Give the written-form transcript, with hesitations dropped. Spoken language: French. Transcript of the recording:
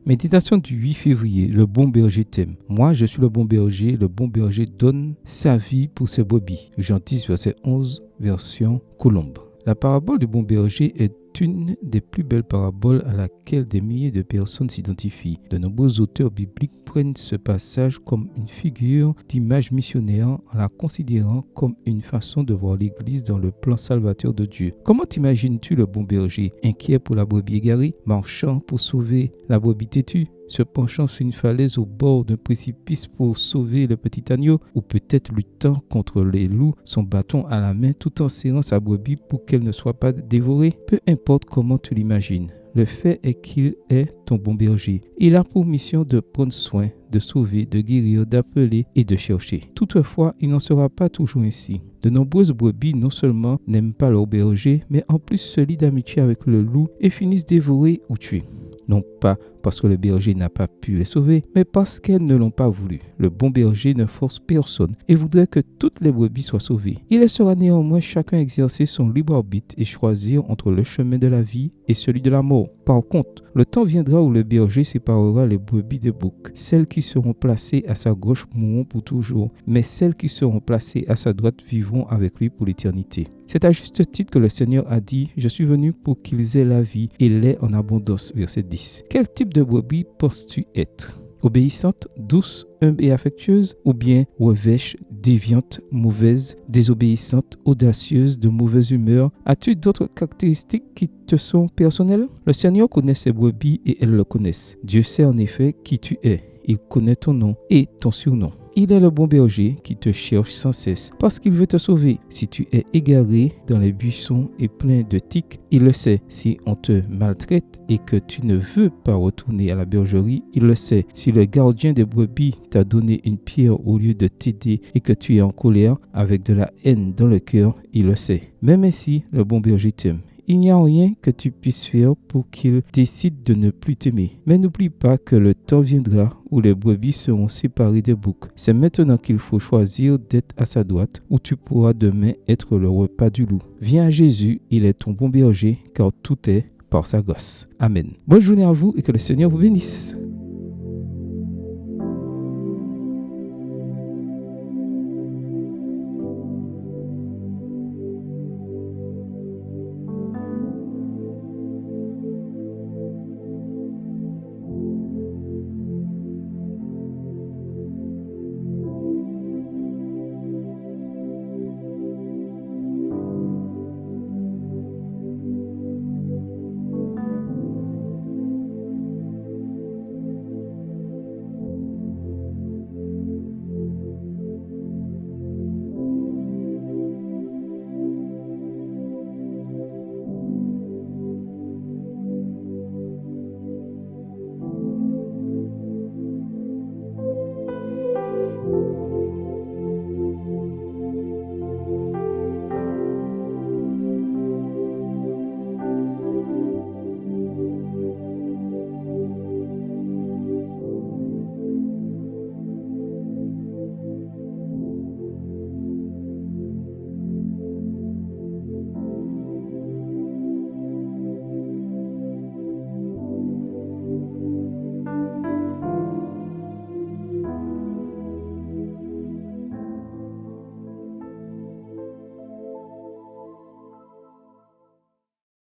Méditation du 8 février, le bon berger t'aime. Moi, je suis le bon berger donne sa vie pour ses brebis. Jean 10, verset 11, version Colombe. La parabole du bon berger est une des plus belles paraboles à laquelle des milliers de personnes s'identifient. De nombreux auteurs bibliques prennent ce passage comme une figure d'image missionnaire en la considérant comme une façon de voir l'Église dans le plan salvateur de Dieu. Comment t'imagines-tu le bon berger, inquiet pour la brebis égarée, marchant pour sauver la brebis têtue, se penchant sur une falaise au bord d'un précipice pour sauver le petit agneau, ou peut-être luttant contre les loups, son bâton à la main, tout en serrant sa brebis pour qu'elle ne soit pas dévorée? Peu importe comment tu l'imagines, le fait est qu'il est ton bon berger. Il a pour mission de prendre soin, de sauver, de guérir, d'appeler et de chercher. Toutefois, il n'en sera pas toujours ainsi. De nombreuses brebis non seulement n'aiment pas leur berger, mais en plus se lient d'amitié avec le loup et finissent dévorées ou tuées. Non pas parce que le berger n'a pas pu les sauver, mais parce qu'elles ne l'ont pas voulu. Le bon berger ne force personne et voudrait que toutes les brebis soient sauvées. Il laissera néanmoins chacun exercer son libre arbitre et choisir entre le chemin de la vie et celui de la mort. Par contre, le temps viendra où le berger séparera les brebis des boucs. Celles qui seront placées à sa gauche mourront pour toujours, mais celles qui seront placées à sa droite vivront avec lui pour l'éternité. C'est à juste titre que le Seigneur a dit « Je suis venu pour qu'ils aient la vie et l'aient en abondance » verset 10. Quel type de brebis penses-tu être? Obéissante, douce, humble et affectueuse, ou bien revêche, déviante, mauvaise, désobéissante, audacieuse, de mauvaise humeur? As-tu d'autres caractéristiques qui te sont personnelles? Le Seigneur connaît ses brebis et elles le connaissent. Dieu sait en effet qui tu es. Il connaît ton nom et ton surnom. Il est le bon berger qui te cherche sans cesse parce qu'il veut te sauver. Si tu es égaré dans les buissons et plein de tiques, il le sait. Si on te maltraite et que tu ne veux pas retourner à la bergerie, il le sait. Si le gardien des brebis t'a donné une pierre au lieu de t'aider et que tu es en colère avec de la haine dans le cœur, il le sait. Même ainsi, le bon berger t'aime. Il n'y a rien que tu puisses faire pour qu'il décide de ne plus t'aimer. Mais n'oublie pas que le temps viendra où les brebis seront séparées des boucs. C'est maintenant qu'il faut choisir d'être à sa droite, où tu pourras demain être le repas du loup. Viens à Jésus, il est ton bon berger, car tout est par sa grâce. Amen. Bonne journée à vous et que le Seigneur vous bénisse.